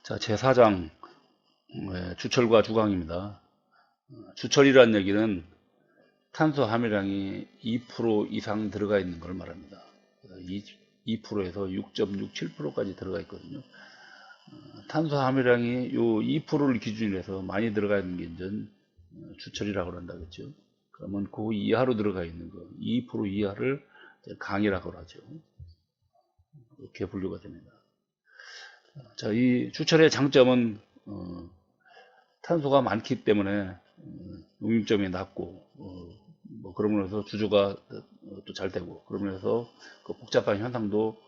자, 제4장 주철과 주강입니다. 주철이라는 얘기는 탄소 함유량이 2% 이상 들어가 있는 걸 말합니다. 2%에서 6.67%까지 들어가 있거든요. 탄소 함유량이 요 2%를 기준으로 해서 많이 들어가 있는 게 이제 주철이라고 그런다겠죠. 그러면 그 이하로 들어가 있는 거, 2% 이하를 강이라고 하죠. 이렇게 분류가 됩니다. 자, 이 주철의 장점은 탄소가 많기 때문에 용융점이 낮고 뭐 그러면서 주조가 또 잘 되고 그러면서 그 복잡한 현상도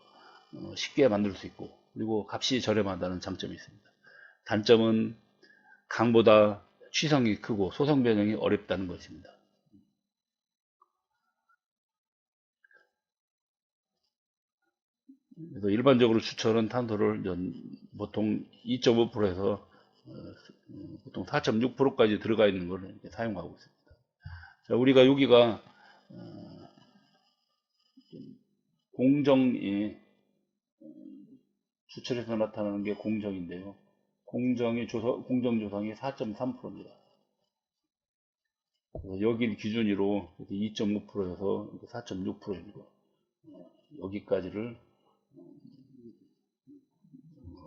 쉽게 만들 수 있고 그리고 값이 저렴하다는 장점이 있습니다. 단점은 강보다 취성이 크고 소성 변형이 어렵다는 것입니다. 그래서 일반적으로 주철은 탄소를 보통 2.5%에서 보통 4.6%까지 들어가 있는 걸 사용하고 있습니다. 자, 우리가 여기가 공정이 주철에서 나타나는 게 공정인데요. 공정 조성이 4.3%입니다. 여기 기준으로 2.5%에서 4.6%이고 여기까지를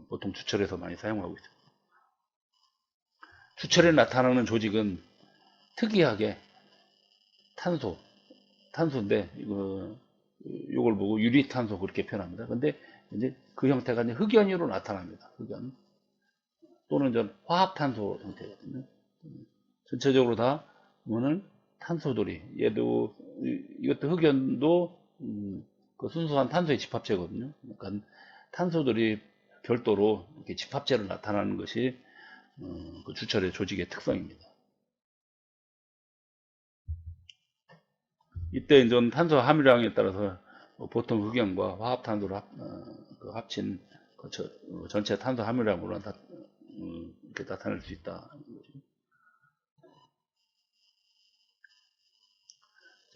보통 주철에서 많이 사용하고 있습니다. 주철에 나타나는 조직은 특이하게 탄소인데 이걸 보고 유리탄소 그렇게 표현합니다. 근데 이제 그 형태가 이제 흑연으로 나타납니다. 흑연 또는 전 화합탄소 형태거든요. 전체적으로 다 보면은 탄소들이 이것도 흑연도 그 순수한 탄소의 집합체거든요. 그러니까 탄소들이 별도로 이렇게 집합체로 나타나는 것이 그 주철의 조직의 특성입니다. 이때 이제 탄소 함유량에 따라서 보통 흑연과 화합탄소를 합친 전체 탄소 함유량으로 이렇게 나타낼 수 있다.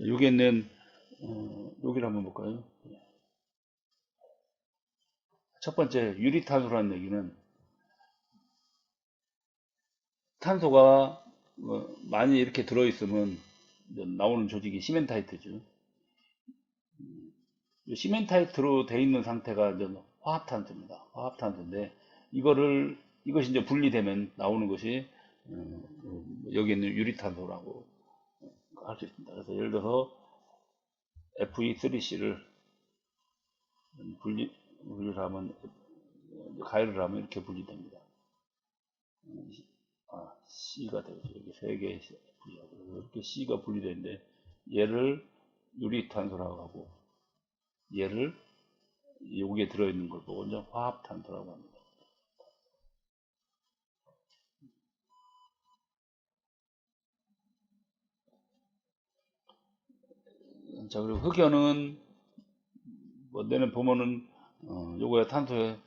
여기 있는 여기를 한번 볼까요? 첫 번째 유리탄소라는 얘기는 탄소가 많이 이렇게 들어있으면 나오는 조직이 시멘타이트죠. 시멘타이트로 돼 있는 상태가 이제 화합탄소입니다. 화합탄소인데 이것이 이제 분리되면 나오는 것이 여기 있는 유리탄소라고 할 수 있습니다. 그래서 예를 들어서 Fe3C를 분리를 하면 가열을 하면 이렇게 분리됩니다. C가 되죠. 여기 세 개의 분리하고 이렇게 C가 분리되는데 얘를 유리탄소라고 하고 얘를 여기에 들어있는 걸 보고 이제 화합탄소라고 합니다. 자, 그리고 흑연은 내는 보면은 요거야 탄소의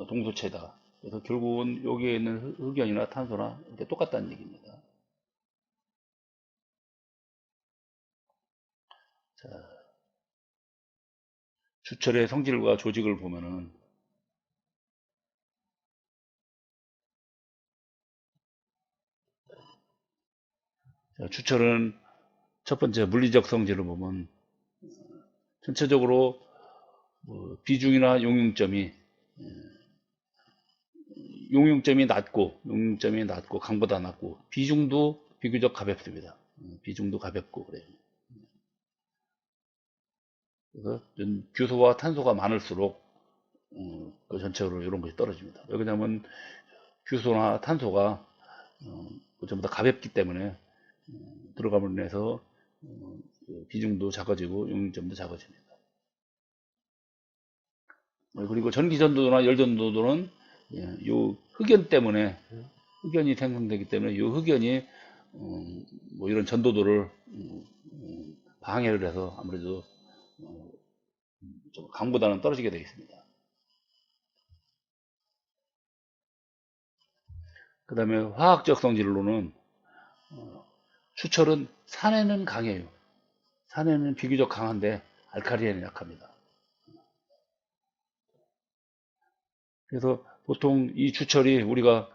동소체다. 그래서 결국은 여기에 있는 흑연이나 탄소나 이렇게 똑같다는 얘기입니다. 자, 주철의 성질과 조직을 보면은 자, 주철은 첫 번째 물리적 성질을 보면 전체적으로 비중이나 용융점이 낮고 강보다 낮고 비중도 비교적 가볍습니다. 비중도 가볍고 그래요. 그래서 규소와 탄소가 많을수록 그 전체적으로 이런 것이 떨어집니다. 왜 그러냐면 규소나 탄소가 전부 다 가볍기 때문에 들어감으로 인해서 비중도 작아지고 용융점도 작아집니다. 그리고 전기전도도나 열전도도는 이 흑연 때문에 흑연이 생성되기 때문에 이 흑연이 뭐 이런 전도도를 방해를 해서 아무래도 좀 강보다는 떨어지게 되어 있습니다. 그 다음에 화학적 성질로는 수철은 산에는 강해요. 산에는 비교적 강한데 알칼리에는 약합니다. 그래서 보통 이 주철이 우리가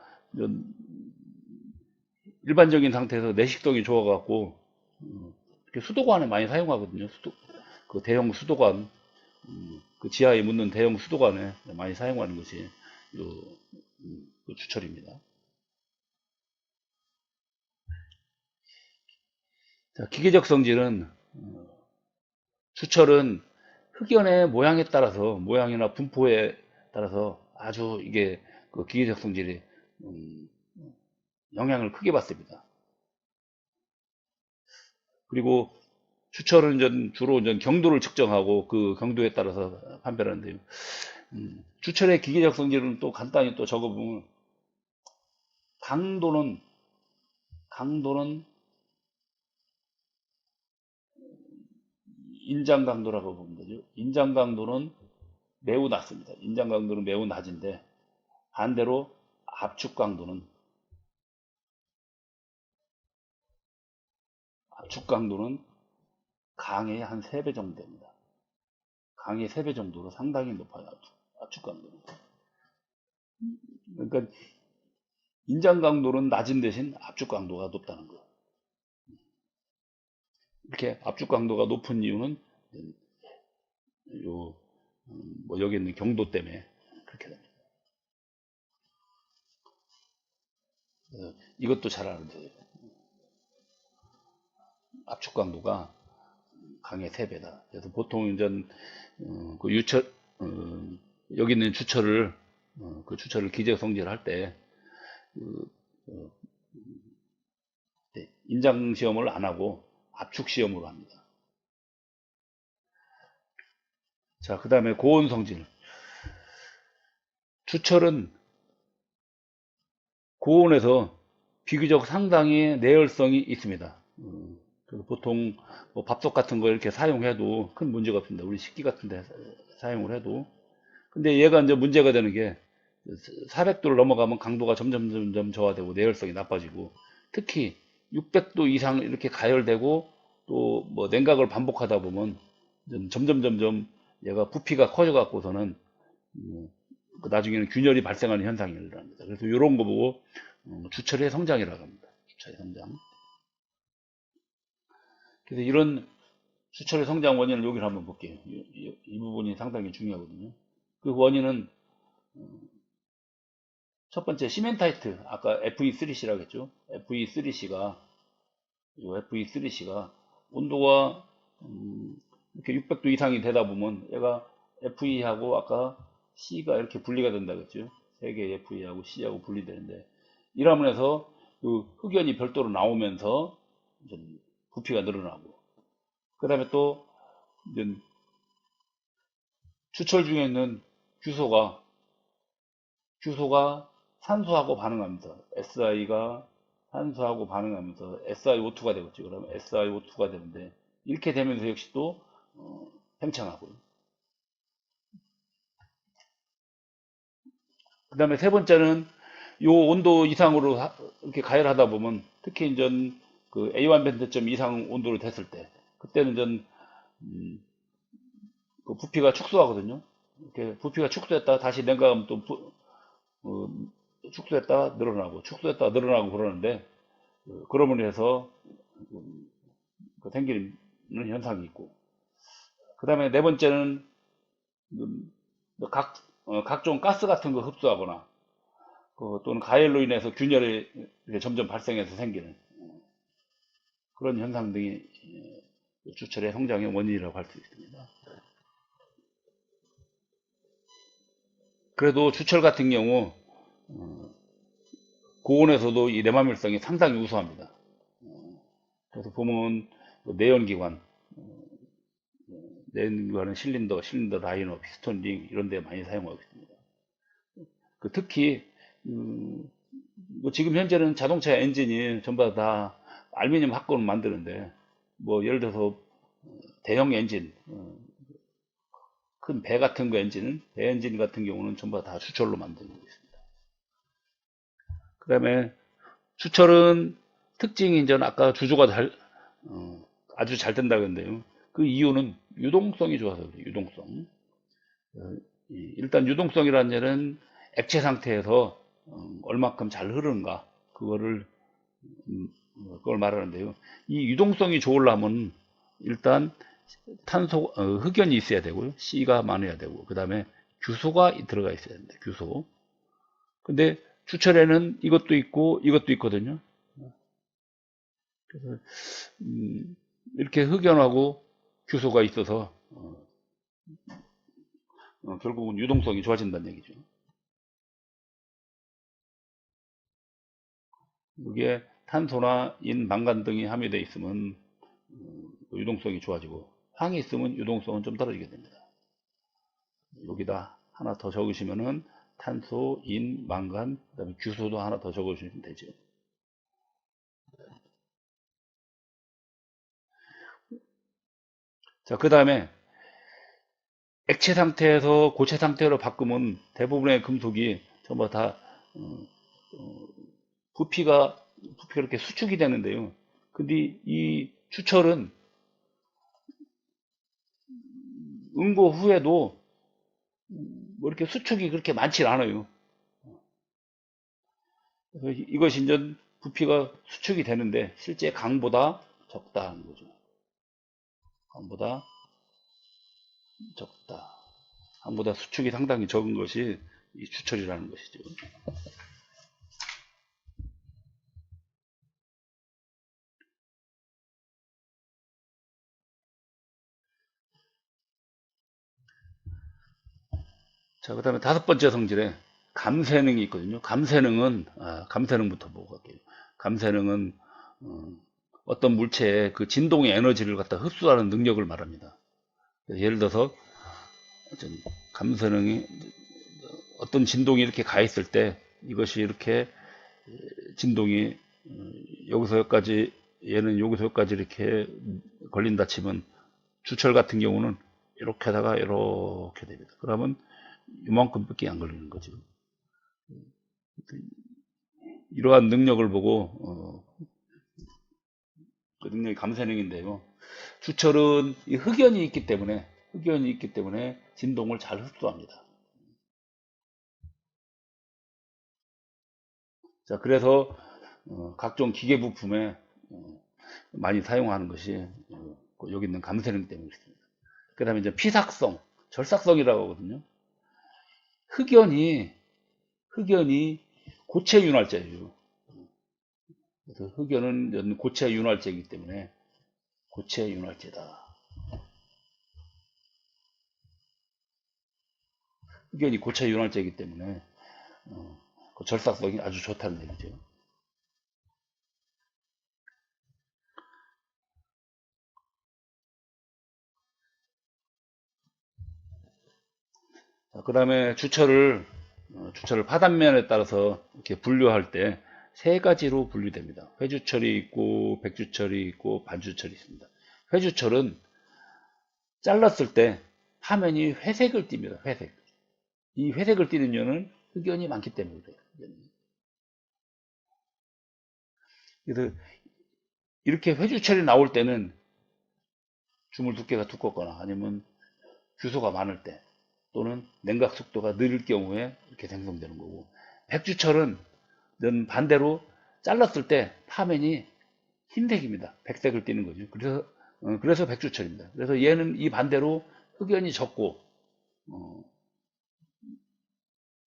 일반적인 상태에서 내식성이 좋아갖고 수도관에 많이 사용하거든요. 그 대형 수도관, 그 지하에 묻는 대형 수도관에 많이 사용하는 것이 그 주철입니다. 자, 기계적 성질은 주철은 흑연의 모양에 따라서, 모양이나 분포에 따라서 아주 이게 그 기계적 성질이 영향을 크게 받습니다. 그리고 주철은 주로 경도를 측정하고 그 경도에 따라서 판별하는데요. 주철의 기계적 성질은 또 간단히 또 적어보면 강도는 인장 강도라고 보면 되죠. 인장 강도는 매우 낮습니다. 인장 강도는 매우 낮은데 반대로 압축 강도는 강의 한 3배 정도 됩니다. 강의 3배 정도로 상당히 높아요. 압축 강도는. 그러니까 인장 강도는 낮은 대신 압축 강도가 높다는 거예요. 이렇게 압축 강도가 높은 이유는 여기 있는 경도 때문에 그렇게 됩니다. 이것도 잘 아는데 압축 강도가 강의 3배다. 그래서 보통 이제 그 유철 여기 있는 주철을 그 주철을 기계 성질할 때 인장 시험을 안 하고 압축 시험으로 합니다. 자, 그 다음에 고온 성질. 주철은 고온에서 비교적 상당히 내열성이 있습니다. 그래서 보통 뭐 밥솥 같은 거 이렇게 사용해도 큰 문제가 없습니다. 우리 식기 같은 데 사용을 해도. 근데 얘가 이제 문제가 되는 게 400도를 넘어가면 강도가 점점 저하되고 내열성이 나빠지고, 특히 600도 이상 이렇게 가열되고 또 뭐 냉각을 반복하다 보면 점점 얘가 부피가 커져 갖고서는 나중에는 균열이 발생하는 현상이 일어납니다. 그래서 이런 거 보고 주철의 성장이라고 합니다. 주철의 성장. 그래서 이런 주철의 성장 원인을 여기를 한번 볼게요. 이 부분이 상당히 중요하거든요. 그 원인은 첫 번째 시멘타이트, 아까 FE3C라고 했죠. FE3C가 온도가 이렇게 600도 이상이 되다 보면 얘가 FE하고 아까 C가 이렇게 분리가 된다고 했죠. 3개의 FE하고 C하고 분리되는데, 이러면 해서 그 흑연이 별도로 나오면서 부피가 늘어나고, 그 다음에 또 주철 중에 있는 규소가 산소하고 반응하면서 SI가 산소하고 반응하면서 SiO2가 되겠죠. 그러면 SiO2가 되는데, 이렇게 되면서 역시 또 팽창하고요. 그 다음에 세 번째는 요 온도 이상으로 이렇게 가열하다 보면, 특히 이제 그 A1 벤트점 이상 온도로 됐을 때, 그때는 전 그 부피가 축소하거든요. 이렇게 부피가 축소했다 다시 냉각하면 또 축소했다 늘어나고 그러는데, 그러므로 해서 생기는 현상이 있고, 그 다음에 네 번째는 각종 가스 같은 거 흡수하거나 또는 가열로 인해서 균열이 점점 발생해서 생기는 그런 현상 등이 주철의 성장의 원인이라고 할 수 있습니다. 그래도 주철 같은 경우 고온에서도 이 내마밀성이 상당히 우수합니다. 그래서 보면 내연기관은 실린더 라이너, 피스톤 링 이런 데 많이 사용하고 있습니다. 특히 뭐 지금 현재는 자동차 엔진이 전부 다 알루미늄 합금을 만드는데, 뭐 예를 들어서 대형 엔진, 큰 배 같은 거 배 엔진 같은 경우는 전부 다 주철로 만들고 있습니다. 그 다음에 주철은 특징이 이제 아까 주조가 아주 잘 된다고 했는데요. 그 이유는 유동성이 좋아서 그래요. 유동성. 일단 유동성이라는 얘는 액체 상태에서 얼마큼 잘 흐르는가 그걸 말하는데요. 이 유동성이 좋으려면 일단 흑연이 있어야 되고요. C가 많아야 되고, 그 다음에 규소가 들어가 있어야 됩니다. 규소. 근데 주철에는 이것도 있고 이것도 있거든요. 그래서 이렇게 흑연하고 규소가 있어서 결국은 유동성이 좋아진다는 얘기죠. 여기에 탄소나 인, 망간 등이 함유되어 있으면 유동성이 좋아지고, 황이 있으면 유동성은 좀 떨어지게 됩니다. 여기다 하나 더 적으시면은 탄소, 인, 망간, 그다음에 규소도 하나 더 적으시면 되죠. 자, 그 다음에 액체 상태에서 고체 상태로 바꾸면 대부분의 금속이 전부 다 부피가 이렇게 수축이 되는데요. 근데 이 주철은 응고 후에도 뭐 이렇게 수축이 그렇게 많지 않아요. 그래서 이것이 이제 부피가 수축이 되는데 실제 강보다 적다는 거죠. 강보다 적다. 강보다 수축이 상당히 적은 것이 이 주철이라는 것이죠. 자, 그 다음에 다섯 번째 성질에 감쇄능이 있거든요. 감쇄능부터 보고 갈게요. 감쇄능은 어떤 물체의 그 진동의 에너지를 갖다 흡수하는 능력을 말합니다. 예를 들어서 감쇄능이 어떤 진동이 이렇게 가 있을 때 이것이 이렇게 진동이 여기서 여기까지, 얘는 여기서 여기까지 이렇게 걸린다 치면 주철 같은 경우는 이렇게 하다가 이렇게 됩니다. 그러면 이만큼밖에 안 걸리는 거죠. 이러한 능력을 보고 그 능력이 감쇄능인데요. 주철은 이 흑연이 있기 때문에 진동을 잘 흡수합니다. 자, 그래서 각종 기계 부품에 많이 사용하는 것이 여기 있는 감쇄능 때문에 그렇습니다. 그 다음에 이제 피삭성, 절삭성이라고 하거든요. 흑연이 고체 윤활제예요. 그래서 흑연은 고체 윤활제이기 때문에 고체 윤활제다. 흑연이 고체 윤활제이기 때문에 그 절삭성이 아주 좋다는 얘기죠. 그 다음에 주철을 파단면에 따라서 이렇게 분류할 때 세 가지로 분류됩니다. 회주철이 있고 백주철이 있고 반주철이 있습니다. 회주철은 잘랐을 때 화면이 회색을 띱니다. 회색. 이 회색을 띠는 이유는 흑연이 많기 때문에 그래요. 그래서 이렇게 회주철이 나올 때는 주물 두께가 두껍거나 아니면 규소가 많을 때 또는 냉각 속도가 느릴 경우에 이렇게 생성되는 거고, 백주철은 반대로 잘랐을 때 파면이 흰색입니다. 백색을 띠는 거죠. 그래서 백주철입니다. 그래서 얘는 이 반대로 흑연이 적고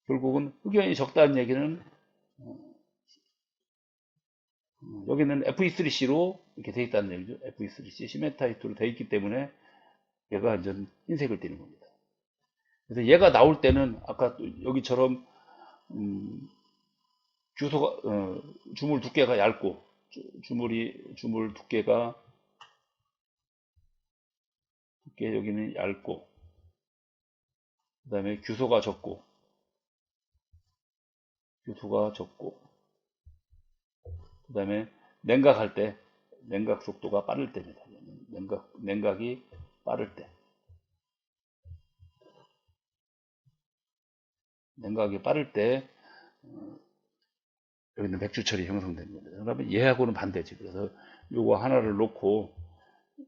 결국은 흑연이 적다는 얘기는 여기는 Fe3C로 이렇게 되어 있다는 얘기죠. Fe3C 시메타이트로 되어 있기 때문에 얘가 이제 흰색을 띠는 겁니다. 그래서 얘가 나올 때는 아까 여기처럼 규소가 주물 두께가 얇고 주물 두께가 여기는 얇고 그 다음에 규소가 적고 그 다음에 냉각할 때 냉각 속도가 빠를 때입니다. 냉각이 빠를 때 여기는 백주철이 형성되는 겁니다. 그러면 얘하고는 반대지. 그래서 요거 하나를 놓고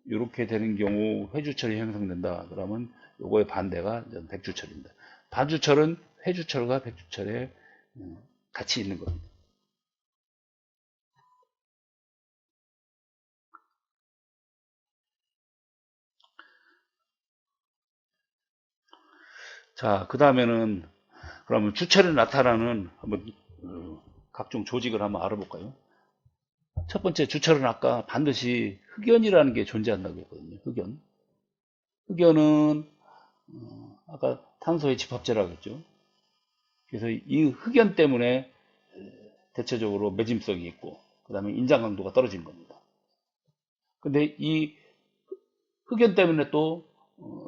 이렇게 되는 경우 회주철이 형성된다. 그러면 요거의 반대가 백주철입니다. 반주철은 회주철과 백주철에 같이 있는 겁니다. 자, 그 다음에는 그러면 주철에 나타나는 한번 각종 조직을 한번 알아볼까요? 첫 번째 주철은 아까 반드시 흑연이라는 게 존재한다고 했거든요. 흑연. 흑연은 아까 탄소의 집합체라고 했죠. 그래서 이 흑연 때문에 대체적으로 매짐성이 있고 그 다음에 인장 강도가 떨어진 겁니다. 근데 이 흑연 때문에 또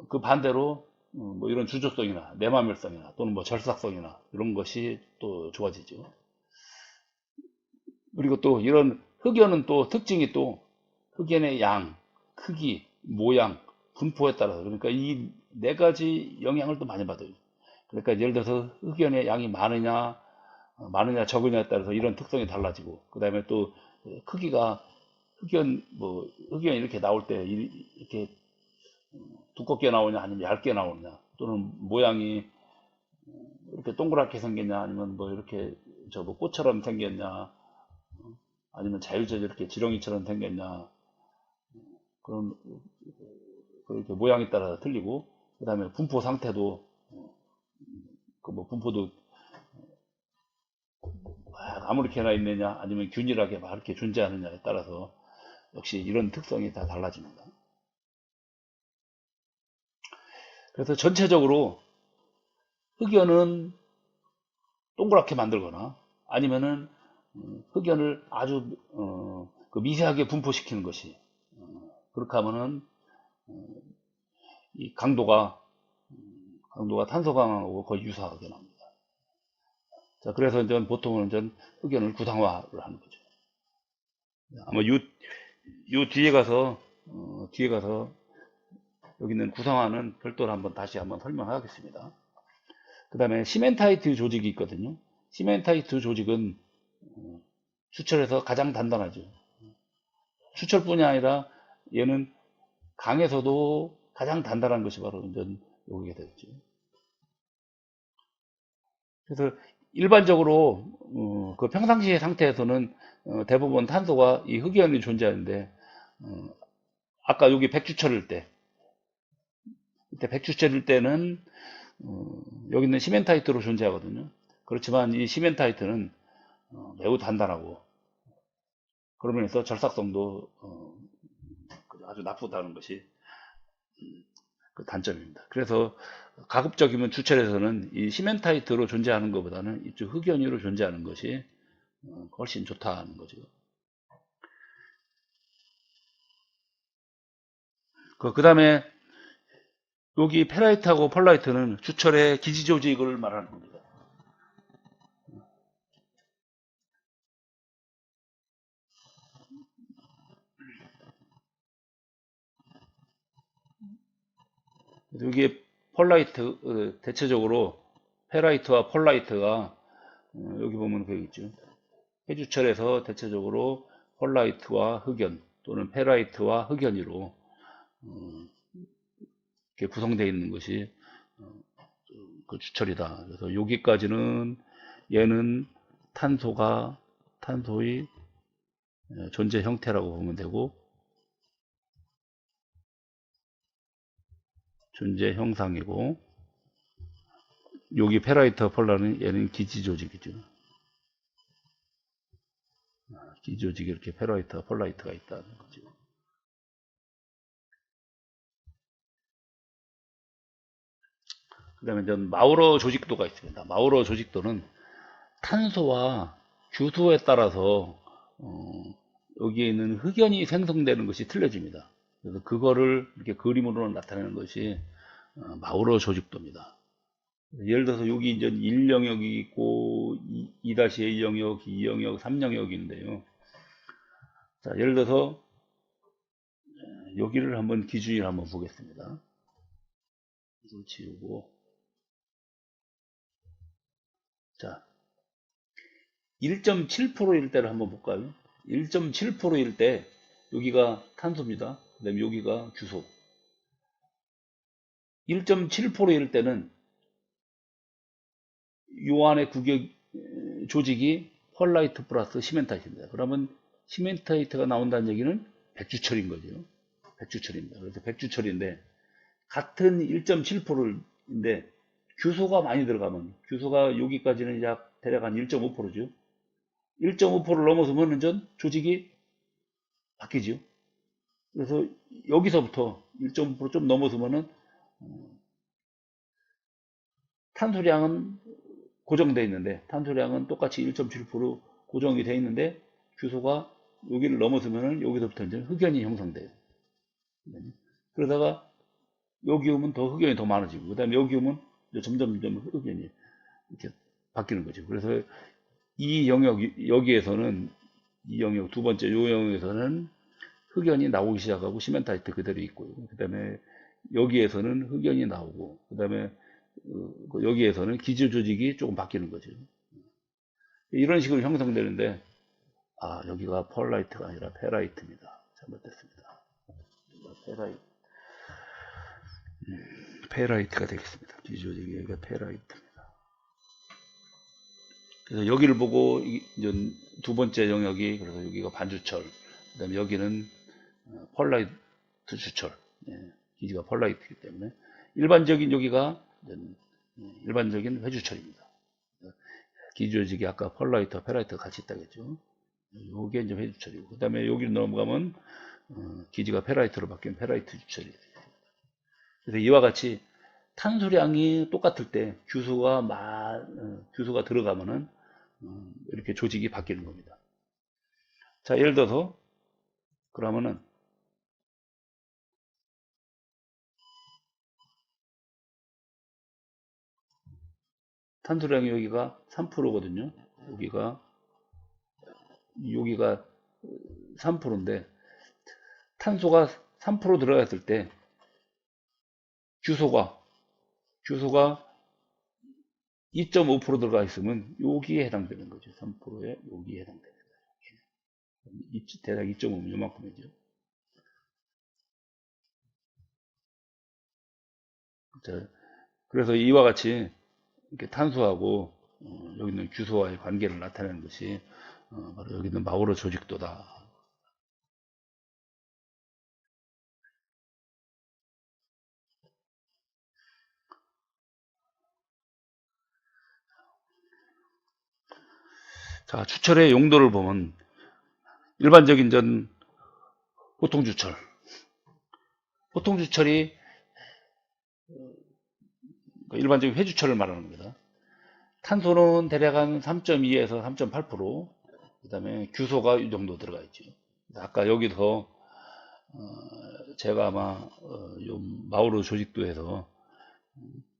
그 반대로 뭐 이런 주조성이나 내마멸성이나 또는 뭐 절삭성이나 이런 것이 또 좋아지죠. 그리고 또 이런 흑연은 또 특징이 또 흑연의 양, 크기, 모양, 분포에 따라서 그러니까 이 네 가지 영향을 또 많이 받아요. 그러니까 예를 들어서 흑연의 양이 많으냐 적으냐에 따라서 이런 특성이 달라지고 그 다음에 또 크기가 흑연 이렇게 나올 때 이렇게 두껍게 나오냐 아니면 얇게 나오냐 또는 모양이 이렇게 동그랗게 생겼냐 아니면 뭐 이렇게 저 뭐 꽃처럼 생겼냐 아니면 자유자재 이렇게 지렁이처럼 생겼냐 그런 그렇게 모양에 따라 틀리고 그 다음에 분포 상태도 그 뭐 분포도 아무렇게나 있느냐 아니면 균일하게 막 이렇게 존재하느냐에 따라서 역시 이런 특성이 다 달라집니다. 그래서 전체적으로 흑연은 동그랗게 만들거나 아니면은 흑연을 아주 그 미세하게 분포시키는 것이 그렇게 하면은 이 강도가 탄소 강하고 거의 유사하게 나옵니다. 자, 그래서 이제 보통은 이제 흑연을 구상화를 하는 거죠. 아마 요 뒤에 가서 여기 있는 구상화는 별도로 다시 한번 설명하겠습니다. 그 다음에 시멘타이트 조직이 있거든요. 시멘타이트 조직은 수철에서 가장 단단하죠. 수철뿐이 아니라 얘는 강에서도 가장 단단한 것이 바로 이제 여기게 되겠죠. 그래서 일반적으로 그 평상시의 상태에서는 대부분 탄소가 이 흑연이 존재하는데 아까 여기 백주철일 때 이때 백주철일 때는 여기 있는 시멘타이트로 존재하거든요. 그렇지만 이 시멘타이트는 매우 단단하고 그런 면에서 절삭성도 아주 나쁘다는 것이 그 단점입니다. 그래서 가급적이면 주철에서는 이 시멘타이트로 존재하는 것보다는 이쪽 흑연유로 존재하는 것이 훨씬 좋다는 거죠. 그 다음에 여기 페라이트하고 펄라이트는 주철의 기지 조직을 말하는 겁니다. 여기에 펄라이트 대체적으로 페라이트와 펄라이트가 여기 보면 그 있죠. 해주철에서 대체적으로 펄라이트와 흑연 또는 페라이트와 흑연으로 이렇게 구성되어 있는 것이 그 주철이다. 그래서 여기까지는 얘는 탄소의 존재 형태라고 보면 되고 존재 형상이고 여기 페라이트 펄라는 얘는 기지 조직이죠. 기지 조직이 이렇게 페라이트와 펄라이트가 있다는 거죠. 그 다음에 이제 마우러 조직도가 있습니다. 마우러 조직도는 탄소와 규소에 따라서 여기에 있는 흑연이 생성되는 것이 틀려집니다. 그래서 그거를 이렇게 그림으로 나타내는 것이 마우러 조직도입니다. 예를 들어서 여기 이제 1영역이 있고 2-1 영역, 2영역, 3영역인데요. 자, 예를 들어서 여기를 한번 기준을 한번 보겠습니다. 이걸 지우고 자 1.7%일 때를 한번 볼까요? 1.7%일 때 여기가 탄소입니다. 그 다음에 여기가 규소. 1.7%일 때는 요 안에 조직이 펄라이트 플러스 시멘타이트입니다. 그러면 시멘타이트가 나온다는 얘기는 백주철인 거죠. 백주철입니다. 그래서 백주철인데 같은 1.7%인데 규소가 많이 들어가면 규소가 여기까지는 약 대략 한 1.5%죠. 1.5%를 넘어서면 전 조직이 바뀌죠. 그래서 여기서부터 1.5%좀 넘어서면은 탄소량은 고정되어 있는데 탄소량은 똑같이 1.7% 고정이 되어 있는데 규소가 여기를 넘어서면은 여기서부터 이제 흑연이 형성돼요. 그러다가 여기 오면 더 흑연이 더 많아지고 그 다음에 여기 오면 점점 흑연이 이렇게 바뀌는 거죠. 그래서 이 여기에서는 이 영역 두 번째 요 영역에서는 흑연이 나오기 시작하고 시멘타이트 그대로 있고요. 그 다음에 여기에서는 흑연이 나오고 그 다음에 여기에서는 기저 조직이 조금 바뀌는 거죠. 이런 식으로 형성되는데 여기가 펄라이트가 아니라 페라이트입니다. 잘못됐습니다. 페라이트가 되겠습니다. 기저 조직이 여기가 페라이트입니다. 그래서 여기를 보고 이제 두 번째 영역이 그래서 여기가 반주철, 그다음에 여기는 펄라이트 주철, 기지가 펄라이트이기 때문에 일반적인 여기가 일반적인 회주철입니다. 기지 조직이 아까 펄라이트와 페라이트가 같이 있다겠죠. 요게 이제 회주철이고, 그다음에 여기를 넘어가면 기지가 페라이트로 바뀐 페라이트 주철이에요. 그래서 이와 같이 탄소량이 똑같을 때 규소가 들어가면은 이렇게 조직이 바뀌는 겁니다. 자, 예를 들어서 그러면은 탄소량이 여기가 3%거든요. 여기가 3%인데 탄소가 3% 들어갔을 때 규소가 2.5% 들어가 있으면 여기에 해당되는 거죠. 3%에 여기에 해당되는 거예요. 대략 2.5면 요만큼이죠. 자, 그래서 이와 같이 이렇게 탄소하고 여기 있는 규소와의 관계를 나타내는 것이 바로 여기 있는 마우러 조직도다. 자, 주철의 용도를 보면 일반적인 보통주철. 보통주철이 일반적인 회주철을 말하는 겁니다. 탄소는 대략 한 3.2에서 3.8%, 그 다음에 규소가 이 정도 들어가 있죠. 아까 여기서 제가 아마 요 마우로 조직도에서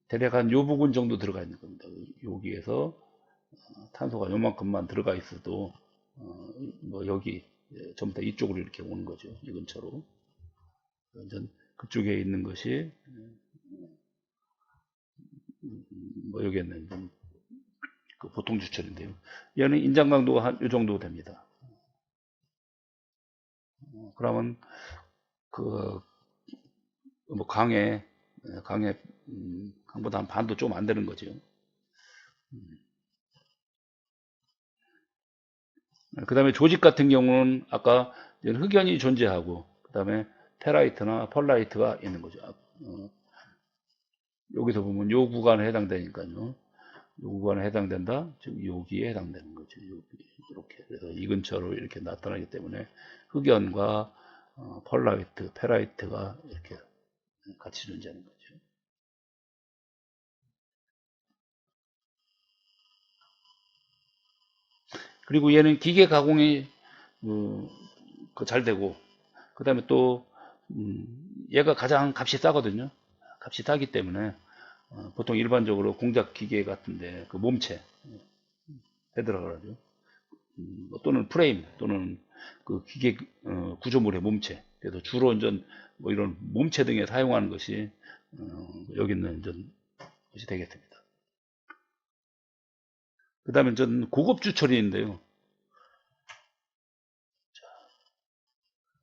대략 한 요 부분 정도 들어가 있는 겁니다. 여기에서 탄소가 요만큼만 들어가 있어도 뭐 여기 전부 다 이쪽으로 이렇게 오는 거죠. 이 근처로. 완전 그쪽에 있는 것이 뭐 여기에는 그 보통 주철인데요. 얘는 인장 강도가 한 이 정도 됩니다. 그러면 뭐 강보다 한 반도 좀 안 되는 거죠. 그 다음에 조직 같은 경우는 아까 흑연이 존재하고 그 다음에 페라이트나 펄라이트가 있는 거죠. 여기서 보면 요 구간에 해당되니까요. 요 구간에 해당된다. 즉 여기에 해당되는 거죠. 이렇게 그래서 이 근처로 이렇게 나타나기 때문에 흑연과 펄라이트, 페라이트가 이렇게 같이 존재하는 거죠. 그리고 얘는 기계 가공이 잘 되고 그 다음에 또 얘가 가장 값이 싸거든요. 값이 싸기 때문에 보통 일반적으로 공작 기계 같은데 그 몸체 헤드라 그러죠. 또는 프레임 또는 그 기계 구조물의 몸체. 그래서 주로 뭐 이런 몸체 등에 사용하는 것이 여기 있는 것이 되겠습니다. 그 다음에 고급 주철인데요.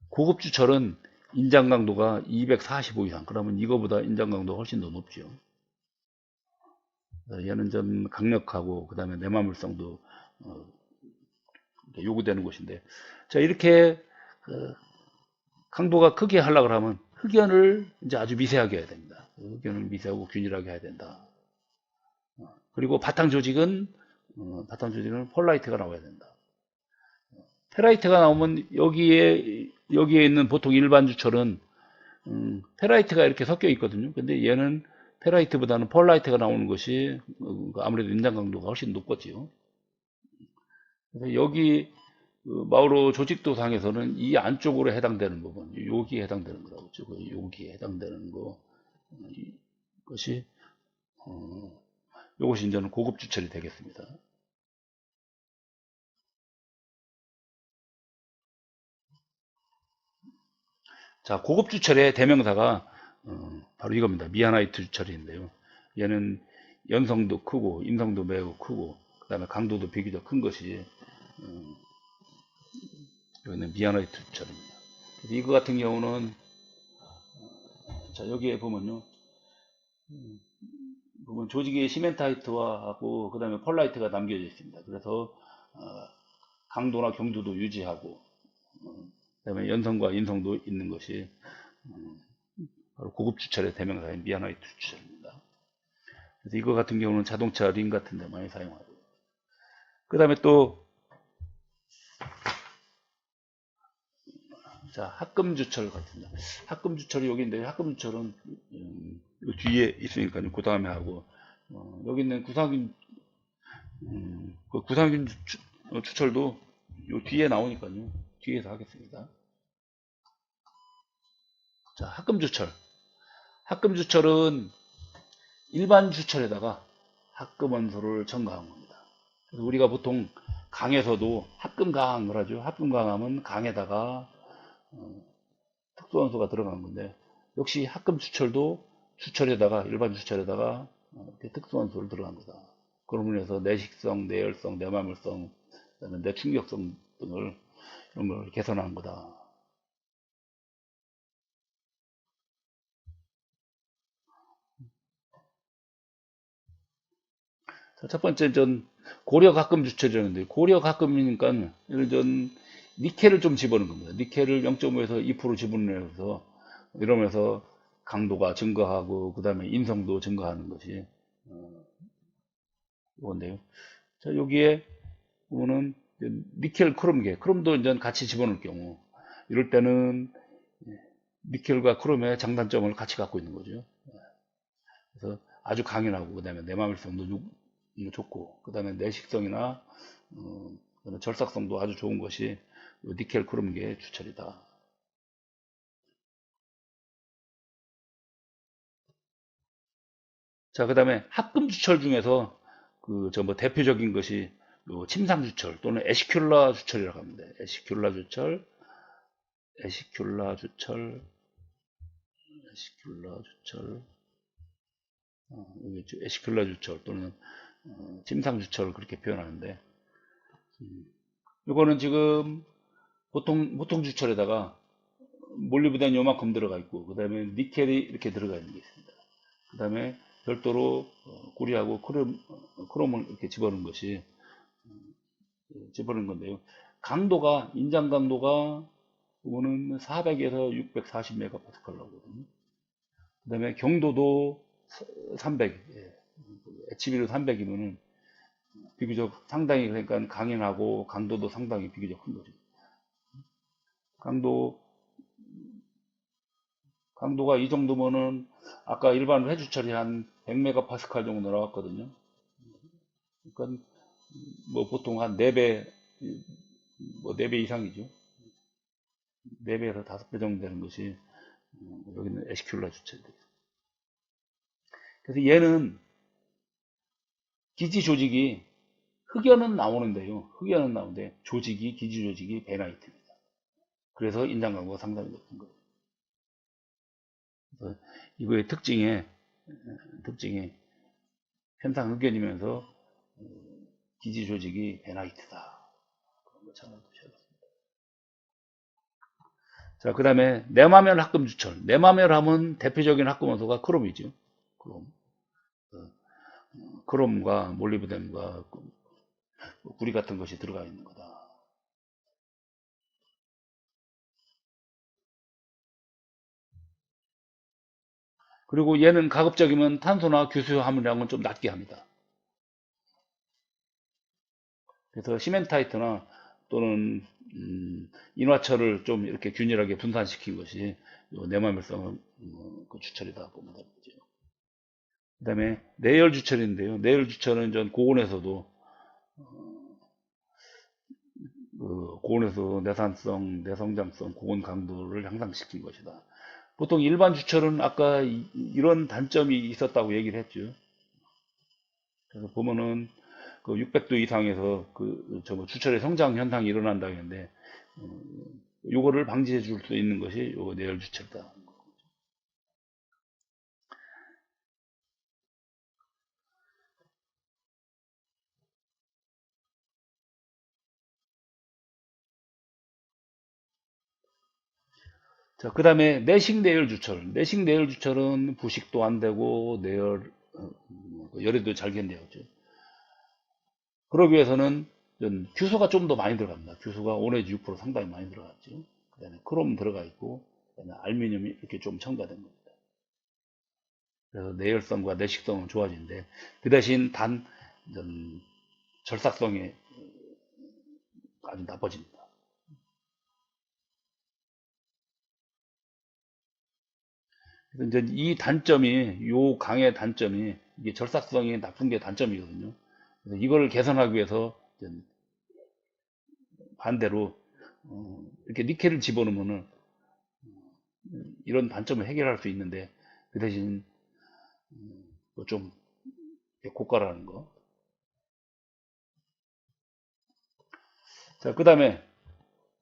고급 주철은 인장 강도가 245 이상. 그러면 이거보다 인장 강도가 훨씬 더 높죠. 얘는 좀 강력하고 그 다음에 내마물성도 요구되는 곳인데, 자 이렇게 강도가 크게 하려고 하면 흑연을 이제 아주 미세하게 해야 됩니다. 흑연을 미세하고 균일하게 해야 된다. 그리고 바탕 조직은 폴라이트가 나와야 된다. 페라이트가 나오면 여기에 있는 보통 일반 주철은 페라이트가 이렇게 섞여 있거든요. 근데 얘는 페라이트보다는 폴라이트가 나오는 것이 아무래도 인장 강도가 훨씬 높겠지요. 그래서 여기 마우로 조직도상에서는 이 안쪽으로 해당되는 부분, 여기에 해당되는 거라고 했죠. 여기에 해당되는 것이 이것이 이제는 고급 주철이 되겠습니다. 자, 고급 주철의 대명사가 바로 이겁니다. 미아나이트 주철인데요. 얘는 연성도 크고 인성도 매우 크고 그 다음에 강도도 비교적 큰 것이 여기는 미아나이트 주철입니다. 그래서 이거 같은 경우는 자 여기에 보면요. 보면 조직에 시멘타이트하고 그 다음에 폴라이트가 남겨져 있습니다. 그래서 강도나 경도도 유지하고 그 다음에 연성과 인성도 있는 것이 바로 고급 주철의 대명사인 미아나이트 주철입니다. 그래서 이거 같은 경우는 자동차 링 같은 데 많이 사용하고 그 다음에 또 자, 합금주철 같습니다. 합금주철이 여기인데 합금주철은 뒤에 있으니까요. 그 다음에 하고 여기 있는 구상균 그 구상균 주철도 요 뒤에 나오니까요. 뒤에서 하겠습니다. 자, 합금주철은 일반 주철에다가 합금원소를 첨가한 겁니다. 그래서 우리가 보통 강에서도 합금강을 하죠. 합금강하면 강에다가 특수원소가 들어간 건데 역시 합금주철도 주철에다가 일반 주철에다가 특수원소를 들어간 거다. 그러므로 해서 내식성, 내열성, 내마물성, 그다음에 내충격성 등을 이런 걸 개선한 거다. 자, 첫 번째 고려 가끔 주철이라는데 고려 가끔이니까 이런 니켈을 좀 집어넣은 겁니다. 니켈을 0.5에서 2% 집어넣어서 이러면서 강도가 증가하고 그 다음에 인성도 증가하는 것이 이건데요. 자 여기에 보면은 니켈 크롬계, 크롬도 이제 같이 집어넣을 경우 이럴 때는 니켈과 크롬의 장단점을 같이 갖고 있는 거죠. 그래서 아주 강인하고 그 다음에 내마물성도 좋고 그 다음에 내식성이나 절삭성도 아주 좋은 것이 니켈 크롬계 주철이다. 자, 그 다음에 합금 주철 중에서 대표적인 것이 침상 주철 또는 에시큘라 주철이라고 합니다. 에시큘라 주철, 여기 에시큘라 주철 또는 침상 주철을 그렇게 표현하는데, 이거는 지금 보통 주철에다가 몰리브덴 요만큼 들어가 있고, 그 다음에 니켈이 이렇게 들어가 있는 게 있습니다. 그 다음에 별도로 구리하고 크롬을 이렇게 집어넣은 것이 집어넣은 건데요. 인장 강도가 이거는 400에서 640메가파스칼 나오거든요. 그 다음에 경도도 300, HB로 300이면은 비교적 상당히 그러니까 강인하고 강도도 상당히 비교적 큰 거죠. 강도가 이 정도면은 아까 일반 회주철이 한 100메가파스칼 정도 나왔거든요. 그러니까 뭐 보통 한 4배, 뭐 4배 이상이죠. 4배에서 5배 정도 되는 것이 여기는 에시큘라 주철입니다. 그래서 얘는 기지 조직이 흑연은 나오는데요. 흑연은 나오는데 기지 조직이 베나이트입니다. 그래서 인장 강도가 상당히 높은 거예요. 그래서 이거의 특징이 현상 흑연이면서 기지 조직이 베나이트다. 그런 거 참고하셔야겠습니다. 자, 그 다음에 내마멸 합금 주철. 내마멸 하면 대표적인 합금 원소가 크롬이죠. 크롬과 몰리브덴과 구리 같은 것이 들어가 있는 거다. 그리고 얘는 가급적이면 탄소나 규수 함유량은 좀 낮게 합니다. 그래서 시멘타이트나 또는 인화철을 좀 이렇게 균일하게 분산시킨 것이 내마밀성 그 주철이다 보면 되죠. 그 다음에 내열 주철인데요. 내열 주철은 전 고온에서도 고온에서 내산성, 내성장성, 고온 강도를 향상시킨 것이다. 보통 일반 주철은 아까 이런 단점이 있었다고 얘기를 했죠. 그래서 보면은 그 600도 이상에서 주철의 성장 현상이 일어난다고 했는데 요거를 방지해 줄 수 있는 것이 요 내열 주철이다. 자, 그 다음에 내식 내열 주철. 내식 내열 주철은 부식도 안 되고 열에도 잘 견뎌야죠. 그러기 위해서는 규소가 좀 더 많이 들어갑니다. 규소가 5 내지 6% 상당히 많이 들어갔죠. 그 다음에 크롬 들어가 있고, 그 다음에 알루미늄이 이렇게 좀 첨가된 겁니다. 그래서 내열성과 내식성은 좋아지는데, 그 대신 절삭성이 아주 나빠집니다. 그래서 이제 요 강의 단점이, 이게 절삭성이 나쁜 게 단점이거든요. 그래서 이걸 개선하기 위해서 반대로 이렇게 니켈을 집어넣으면은 이런 단점을 해결할 수 있는데 그 대신 좀 고가라는 거. 자, 그 다음에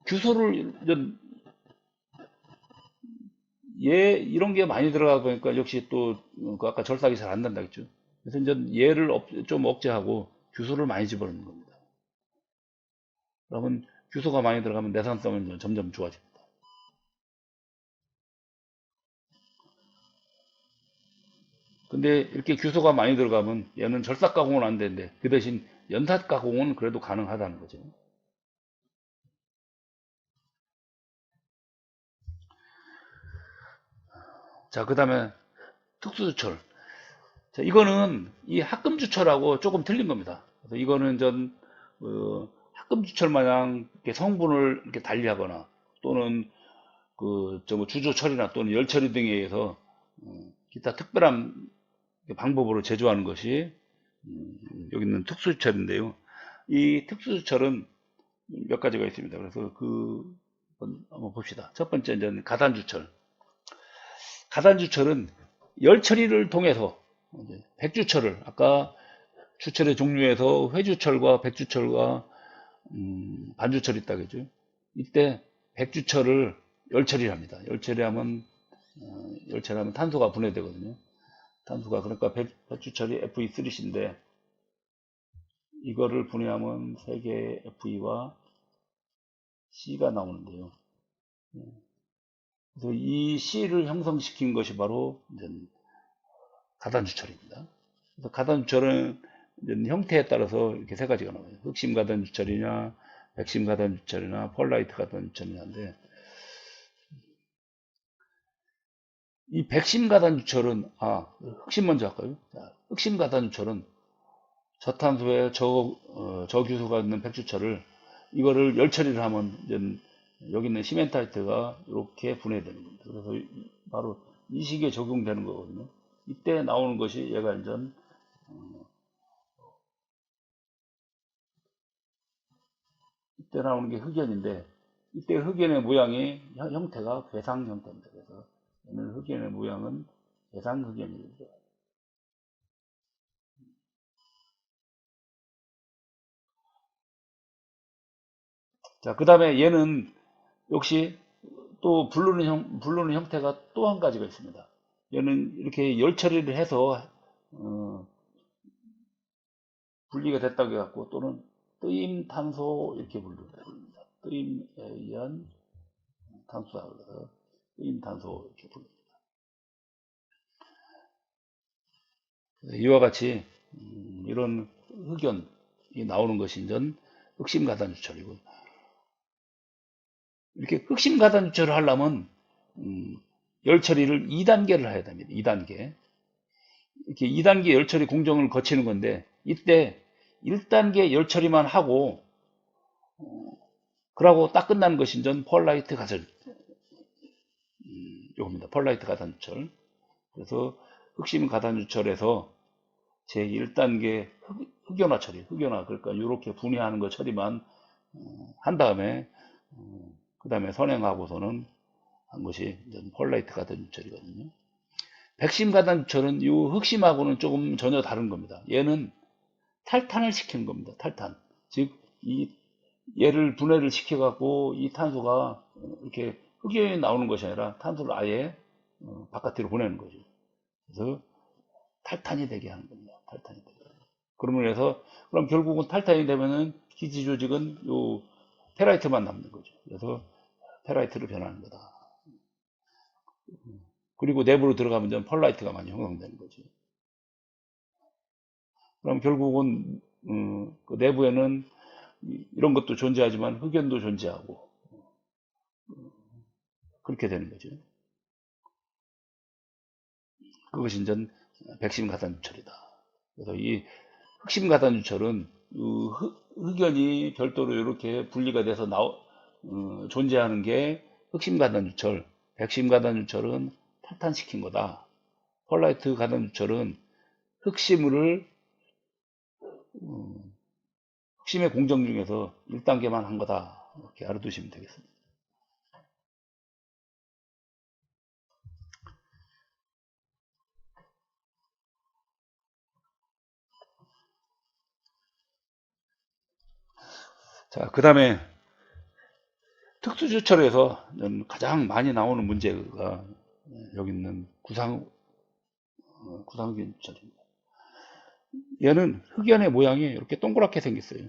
규소를 이런 게 많이 들어가 보니까 역시 또 아까 절삭이 잘 안 난다 했죠. 그래서 이제 얘를 좀 억제하고 규소를 많이 집어넣는 겁니다. 그러면 규소가 많이 들어가면 내산성은 점점 좋아집니다. 근데 이렇게 규소가 많이 들어가면 얘는 절삭 가공은 안 되는데 그 대신 연산 가공은 그래도 가능하다는 거죠. 자, 그 다음에 특수주철. 자, 이거는 이 합금주철하고 조금 틀린 겁니다. 그래서 이거는 합금주철 마냥 이렇게 성분을 이렇게 달리하거나 또는 주조처리나 또는 열처리 등에 의해서 기타 특별한 방법으로 제조하는 것이 여기 있는 특수주철인데요. 이 특수주철은 몇 가지가 있습니다. 그래서 한번 봅시다. 첫 번째 이제 가단주철. 가단주철은 열처리를 통해서 백주철을 아까 주철의 종류에서 회주철과 백주철과 반주철이 있다 그죠? 이때 백주철을 열처리합니다. 열처리하면 탄소가 분해되거든요. 탄소가 그러니까 백주철이 Fe3C인데 이거를 분해하면 3개의 Fe와 C가 나오는데요. 그래서 이 C를 형성시킨 것이 바로 가단주철입니다. 그래서 가단주철은 형태에 따라서 이렇게 3가지가 나와요. 흑심 가단주철이냐, 백심 가단주철이나 펄라이트 가단주철이냐인데 이 백심 가단주철은 흑심 먼저 할까요? 자, 흑심 가단주철은 저탄소에 저규소가 있는 백주철을 이거를 열처리를 하면 여기 있는 시멘타이트가 이렇게 분해되는 겁니다. 그래서 바로 이 시기에 적용되는 거거든요. 이때 나오는 것이 얘가 이때 나오는 게 흑연인데 이때 흑연의 모양이 형태가 괴상 형태입니다. 그래서 얘는 흑연의 모양은 괴상 흑연입니다. 자, 그 다음에 얘는 역시 또 부르는 형태가 또 한 가지가 있습니다. 얘는 이렇게 열 처리를 해서 분리가 됐다고 해갖고 또는 뜨임 탄소 이렇게 부릅니다. 뜨임에 의한 탄소다 그래서 뜨임 탄소 이렇게 부릅니다. 이와 같이 이런 흑연이 나오는 것이 이제 흑심 가단주철이고, 이렇게 흑심 가단주철을 하려면 열 처리를 2단계를 해야 됩니다. 2단계. 이렇게 2단계 열 처리 공정을 거치는 건데, 이때 1단계 열 처리만 하고 그러고 딱 끝나는 것이 이제 펄라이트 가설, 요겁니다. 펄라이트 가단주철. 그래서 흑심 가단주철에서 제 1단계 흑연화 처리, 흑연화, 그러니까 이렇게 분해하는 거 처리만 한 다음에 그 다음에 선행하고서는 한 것이 이제 펄라이트 가단주철이거든요. 백심 가단주철은 이 흑심하고는 조금 전혀 다른 겁니다. 얘는 탈탄을 시키는 겁니다. 탈탄. 즉, 이 얘를 분해를 시켜갖고 이 탄소가 이렇게 흑연이 나오는 것이 아니라 탄소를 아예 바깥으로 보내는 거죠. 그래서 탈탄이 되게 하는 겁니다. 탈탄이 되게. 그러면 해서 그럼 결국은 탈탄이 되면은 기지 조직은 요 페라이트만 남는 거죠. 그래서 페라이트로 변하는 거다. 그리고 내부로 들어가면 좀 펄라이트가 많이 형성되는 거죠. 그럼 결국은 그 내부에는 이런 것도 존재하지만 흑연도 존재하고 그렇게 되는 거죠. 그것이 이제 백심 가단주철이다. 그래서 이 흑심 가단주철은 흑연이 별도로 이렇게 분리가 돼서 존재하는 게 흑심 가단주철, 백심 가단주철은 탈탄시킨 거다. 펄라이트 가단주철은 흑심을 흑심의 공정 중에서 1단계만 한 거다. 이렇게 알아두시면 되겠습니다. 자, 그 다음에 특수주철에서 가장 많이 나오는 문제가 여기 있는 구상흑연 주철입니다. 얘는 흑연의 모양이 이렇게 동그랗게 생겼어요.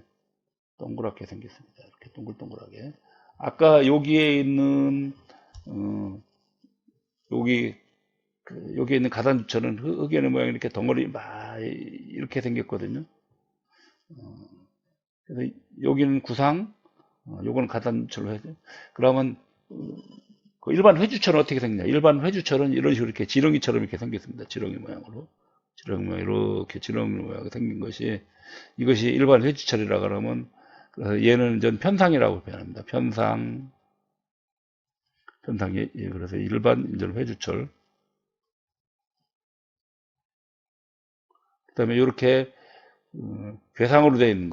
동그랗게 생겼습니다. 이렇게 동글동글하게. 아까 여기에 있는 여기에 있는 가단주철은 흑연의 모양이 이렇게 덩어리 막 이렇게 생겼거든요. 그래서 여기는 구상, 요거는 가단주철로 해죠. 그러면 그 일반 회주철은 어떻게 생기냐? 일반 회주철은 이런 식으로 이렇게 지렁이처럼 이렇게 생겼습니다. 지렁이 모양으로. 지렁이 모양, 이렇게 지렁이 모양이 생긴 것이, 이것이 일반 회주철이라 그러면, 그래서 얘는 전 편상이라고 표현합니다. 편상이, 그래서 일반 이제 회주철. 그 다음에 이렇게, 괴상으로 되어 있는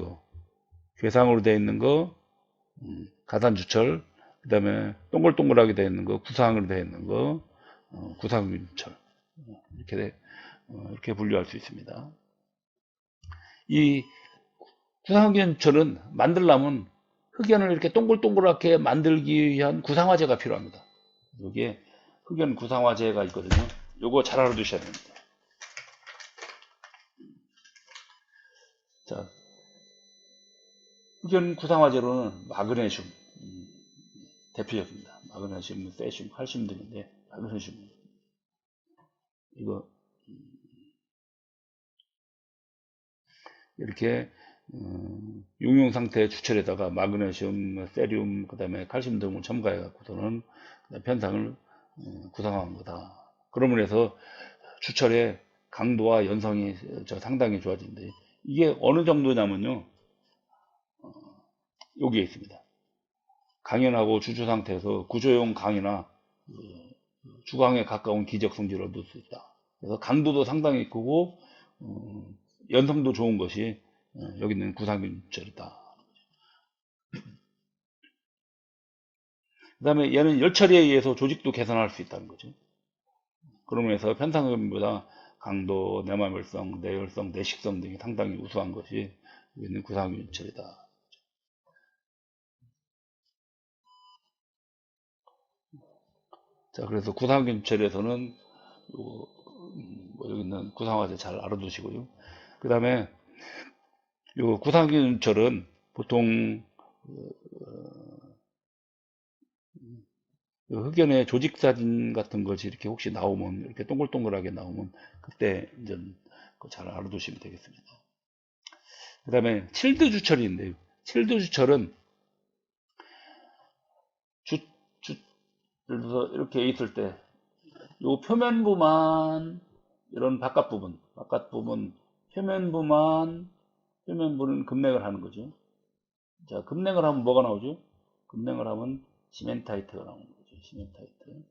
거, 가단주철. 그 다음에 동글동글하게 되어 있는 거, 구상으로 되어 있는 거, 구상균철. 이렇게 분류할 수 있습니다. 이 구상균철은 만들려면 흑연을 이렇게 동글동글하게 만들기 위한 구상화제가 필요합니다. 여기에 흑연 구상화제가 있거든요. 요거 잘 알아두셔야 됩니다. 자, 흑연 구상화제로는 마그네슘 대표적입니다. 마그네슘, 세슘, 칼슘 등인데 마그네슘 이거 이렇게 용융 상태의 주철에다가 마그네슘, 세륨, 그 다음에 칼슘 등을 첨가해 갖고서는 편상을 구성한 거다. 그러면 해서 주철의 강도와 연성이 상당히 좋아진대. 이게 어느 정도냐면요, 여기에 있습니다. 강연하고 주주 상태에서 구조용 강이나 주강에 가까운 기적 성질을 얻을 수 있다. 그래서 강도도 상당히 크고 연성도 좋은 것이 여기 있는 구상균철이다. 그 다음에 얘는 열처리에 의해서 조직도 개선할 수 있다는 거죠. 그러면서 편상흡연보다 강도, 내마멸성, 내열성, 내식성 등이 상당히 우수한 것이 여기 있는 구상균철이다. 자, 그래서 구상균철에서는 여기 있는 구상화제 잘 알아두시고요. 그 다음에 요 구상균철은 보통 흑연의 조직 사진 같은 것이 이렇게 혹시 나오면, 이렇게 동글동글하게 나오면, 그때 이제 그거 잘 알아두시면 되겠습니다. 그 다음에 칠드 주철이 있는데요. 칠드 주철은 예를 들어서 이렇게 있을 때, 요 표면부만, 이런 바깥 부분, 표면부는 급냉을 하는 거죠. 자, 급냉을 하면 뭐가 나오죠? 급냉을 하면 시멘타이트가 나오는 거죠. 시멘타이트.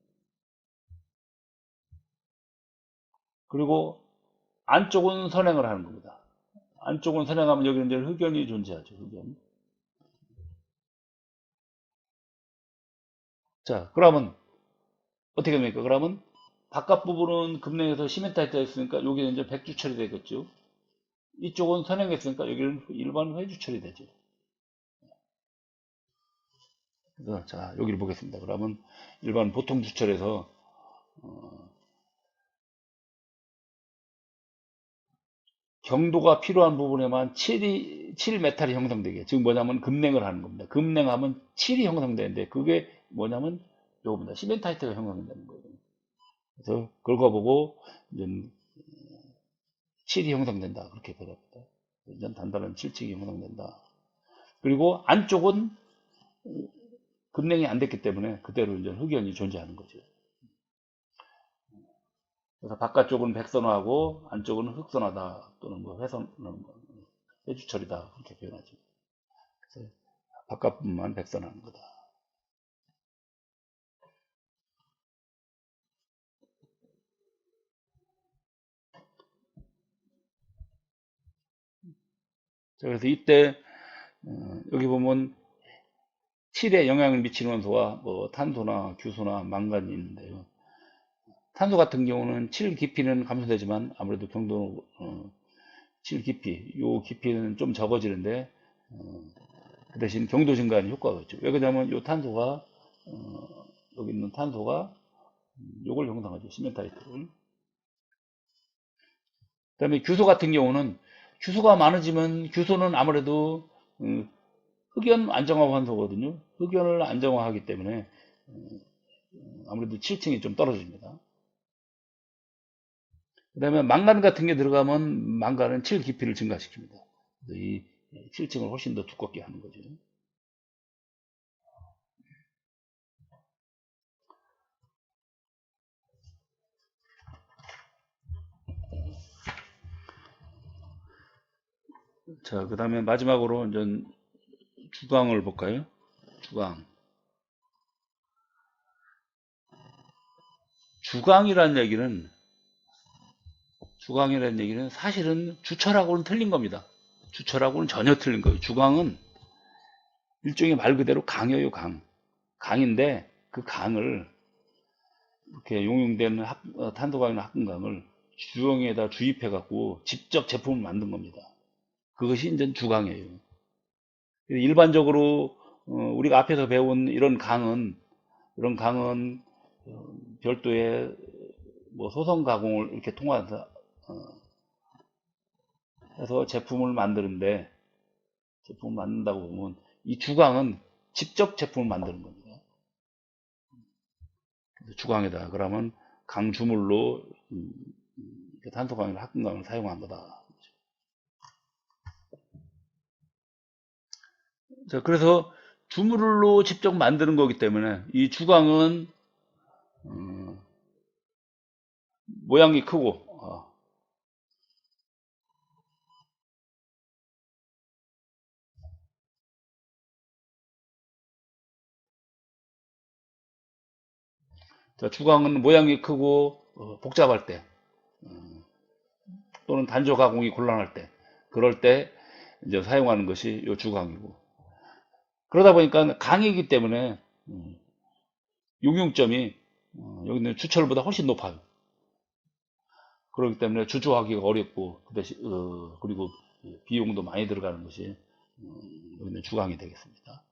그리고 안쪽은 선행을 하는 겁니다. 안쪽은 선행하면 여기는 이제 흑연이 존재하죠. 흑연. 자, 그러면 어떻게 됩니까? 그러면 바깥 부분은 급냉해서 시멘타이트가 있으니까 여기는 이제 백주철이 되겠죠. 이쪽은 선행했으니까 여기는 일반 회주철이 되죠. 그래서 자, 여기를 보겠습니다. 그러면 일반 보통 주철에서 경도가 필요한 부분에만 7 메탈이 형성되게, 즉 뭐냐면 급냉을 하는 겁니다. 급냉하면 7이 형성되는데 그게 뭐냐면 요겁니다. 시멘타이트가 형성된다는 거예요. 그래서 그거 보고 이제 7이 형성된다 그렇게 보답니다. 이제 단단한 7층이 형성된다. 그리고 안쪽은 급냉이 안 됐기 때문에 그대로 이제 흑연이 존재하는 거죠. 그래서 바깥쪽은 백선화하고 안쪽은 흑선화다 또는 뭐 회주철이다 그렇게 표현하죠. 그래서 바깥부분만 백선화하는 거다. 자, 그래서 이때 여기 보면 7에 영향을 미치는 원소와 뭐 탄소나 규소나 망간이 있는데요. 탄소 같은 경우는 7 깊이는 감소되지만 아무래도 경도 7 깊이, 요 깊이는 좀 적어지는데 그 대신 경도 증가하는 효과가 있죠. 왜 그러냐면 요 탄소가 여기 있는 탄소가 요걸 형성하죠. 시멘타이트를. 그 다음에 규소 같은 경우는 규소가 많아지면 규소는 아무래도 흑연 안정화 환소거든요. 흑연을 안정화하기 때문에 아무래도 7층이 좀 떨어집니다. 그 다음에 망간 같은 게 들어가면 망간은 7 깊이를 증가시킵니다. 그래서 이 7층을 훨씬 더 두껍게 하는 거죠. 자, 그 다음에 마지막으로 이제 주광을 볼까요? 주광. 주광이라는 얘기는 사실은 주철하고는 틀린 겁니다. 주철하고는 전혀 틀린 거예요. 주광은 일종의 말 그대로 강이에요, 강. 강인데 그 강을 이렇게 용융된 탄소광이나 합금강을 주용에다 주입해 갖고 직접 제품을 만든 겁니다. 그것이 이제 주광이에요. 일반적으로 우리가 앞에서 배운 이런 강은 별도의 뭐 소성 가공을 이렇게 통해서 해서 제품을 만드는데 제품을 만든다고 보면 이 주광은 직접 제품을 만드는 겁니다. 주광이다. 그러면 강주물로 탄소광이나 합금강을 사용한 거다. 자, 그래서 주물로 직접 만드는 거기 때문에 이 주광은 모양이 크고 자, 주광은 모양이 크고 복잡할 때 또는 단조 가공이 곤란할 때 그럴 때 이제 사용하는 것이 이 주광이고 그러다 보니까 강이기 때문에 용융점이 여기 있는 주철보다 훨씬 높아요. 그렇기 때문에 주조하기가 어렵고 그 대신 그리고 비용도 많이 들어가는 것이 여기 있는 주광이 되겠습니다.